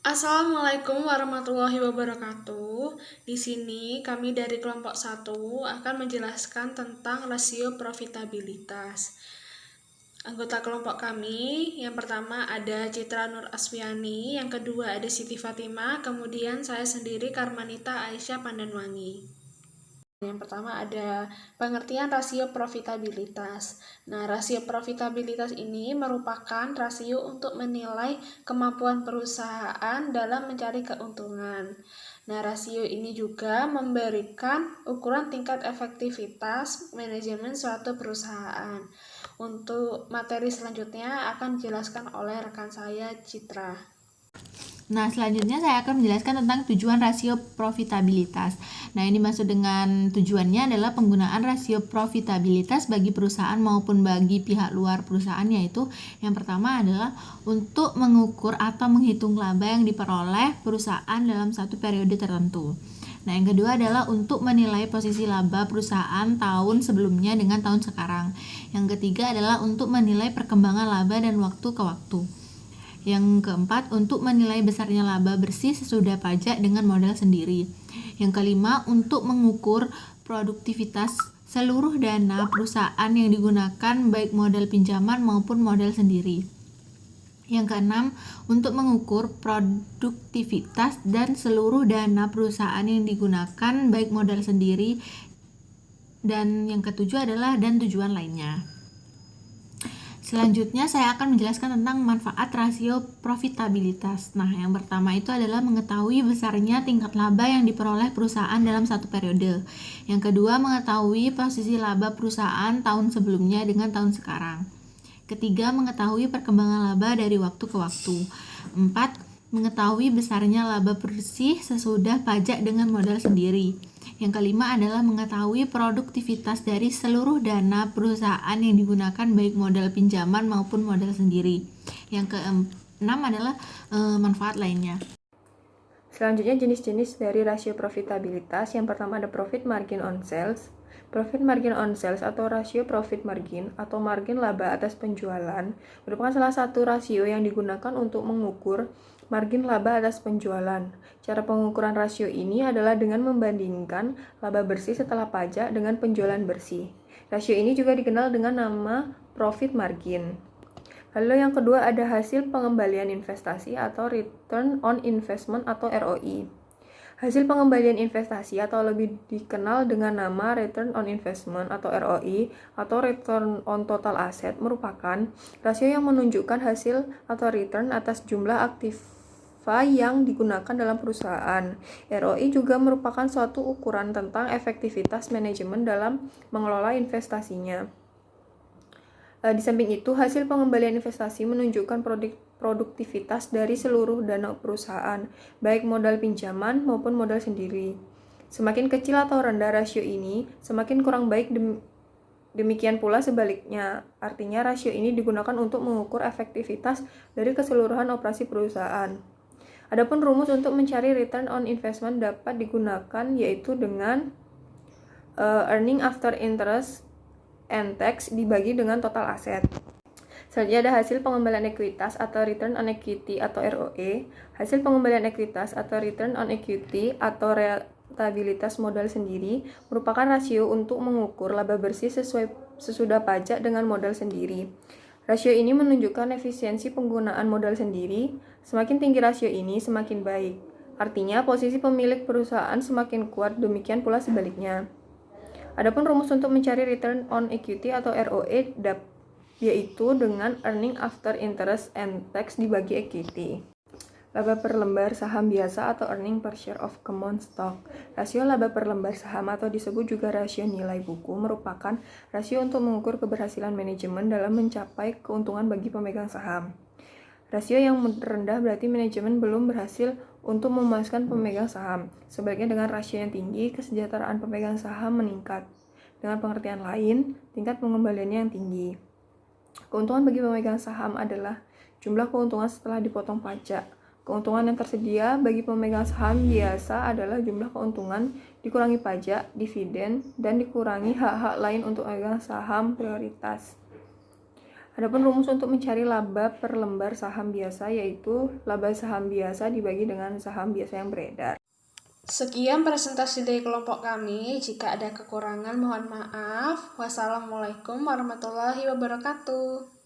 Assalamualaikum warahmatullahi wabarakatuh. Di sini kami dari kelompok 1 akan menjelaskan tentang rasio profitabilitas. Anggota kelompok kami, yang pertama ada Citra Nur Aswiani, yang kedua ada Siti Fatimah, kemudian saya sendiri Karmanita Aisyah Pandanwangi. Yang pertama ada pengertian rasio profitabilitas. Nah, rasio profitabilitas ini merupakan rasio untuk menilai kemampuan perusahaan dalam mencari keuntungan. Nah, rasio ini juga memberikan ukuran tingkat efektivitas manajemen suatu perusahaan. Untuk materi selanjutnya akan dijelaskan oleh rekan saya, Citra. Nah, selanjutnya saya akan menjelaskan tentang tujuan rasio profitabilitas. Nah, ini dimaksud dengan tujuannya adalah penggunaan rasio profitabilitas bagi perusahaan maupun bagi pihak luar perusahaan, yaitu yang pertama adalah untuk mengukur atau menghitung laba yang diperoleh perusahaan dalam satu periode tertentu. Nah, yang kedua adalah untuk menilai posisi laba perusahaan tahun sebelumnya dengan tahun sekarang. Yang ketiga adalah untuk menilai perkembangan laba dan waktu ke waktu. Yang keempat, untuk menilai besarnya laba bersih sesudah pajak dengan modal sendiri. Yang kelima, untuk mengukur produktivitas seluruh dana perusahaan yang digunakan baik modal pinjaman maupun modal sendiri. Yang keenam, untuk mengukur produktivitas dan seluruh dana perusahaan yang digunakan baik modal sendiri. Dan yang ketujuh adalah dan tujuan lainnya. Selanjutnya saya akan menjelaskan tentang manfaat rasio profitabilitas. Nah, yang pertama itu adalah mengetahui besarnya tingkat laba yang diperoleh perusahaan dalam satu periode. Yang kedua, mengetahui posisi laba perusahaan tahun sebelumnya dengan tahun sekarang. Ketiga, mengetahui perkembangan laba dari waktu ke waktu. Empat, mengetahui besarnya laba bersih sesudah pajak dengan modal sendiri. Yang kelima adalah mengetahui produktivitas dari seluruh dana perusahaan yang digunakan baik modal pinjaman maupun modal sendiri. Yang keenam adalah manfaat lainnya. Selanjutnya jenis-jenis dari rasio profitabilitas. Yang pertama ada profit margin on sales. Profit margin on sales atau rasio profit margin atau margin laba atas penjualan merupakan salah satu rasio yang digunakan untuk mengukur margin laba atas penjualan. Cara pengukuran rasio ini adalah dengan membandingkan laba bersih setelah pajak dengan penjualan bersih. Rasio ini juga dikenal dengan nama profit margin. Lalu yang kedua ada hasil pengembalian investasi atau return on investment atau ROI. Hasil pengembalian investasi atau lebih dikenal dengan nama return on investment atau ROI atau return on total asset merupakan rasio yang menunjukkan hasil atau return atas jumlah aktiva yang digunakan dalam perusahaan. ROI juga merupakan suatu ukuran tentang efektivitas manajemen dalam mengelola investasinya. Di samping itu, hasil pengembalian investasi menunjukkan produktivitas dari seluruh dana perusahaan, baik modal pinjaman maupun modal sendiri. Semakin kecil atau rendah rasio ini, semakin kurang baik demikian pula sebaliknya. Artinya rasio ini digunakan untuk mengukur efektivitas dari keseluruhan operasi perusahaan. Adapun rumus untuk mencari return on investment dapat digunakan yaitu dengan earning after interest and tax dibagi dengan total aset. Selanjutnya ada hasil pengembalian ekuitas atau return on equity atau ROE. Hasil pengembalian ekuitas atau return on equity atau rentabilitas modal sendiri merupakan rasio untuk mengukur laba bersih sesudah pajak dengan modal sendiri. Rasio ini menunjukkan efisiensi penggunaan modal sendiri. Semakin tinggi rasio ini, semakin baik. Artinya, posisi pemilik perusahaan semakin kuat, demikian pula sebaliknya. Adapun rumus untuk mencari return on equity atau ROE yaitu dengan earning after interest and tax dibagi equity. Laba per lembar saham biasa atau earning per share of common stock. Rasio laba per lembar saham atau disebut juga rasio nilai buku merupakan rasio untuk mengukur keberhasilan manajemen dalam mencapai keuntungan bagi pemegang saham. Rasio yang rendah berarti manajemen belum berhasil untuk memuaskan pemegang saham. Sebaliknya dengan rasio yang tinggi, kesejahteraan pemegang saham meningkat. Dengan pengertian lain, tingkat pengembaliannya yang tinggi. Keuntungan bagi pemegang saham adalah jumlah keuntungan setelah dipotong pajak. Keuntungan yang tersedia bagi pemegang saham biasa adalah jumlah keuntungan dikurangi pajak, dividen, dan dikurangi hak-hak lain untuk pemegang saham prioritas. Adapun rumus untuk mencari laba per lembar saham biasa yaitu laba saham biasa dibagi dengan saham biasa yang beredar. Sekian presentasi dari kelompok kami. Jika ada kekurangan mohon maaf. Wassalamualaikum warahmatullahi wabarakatuh.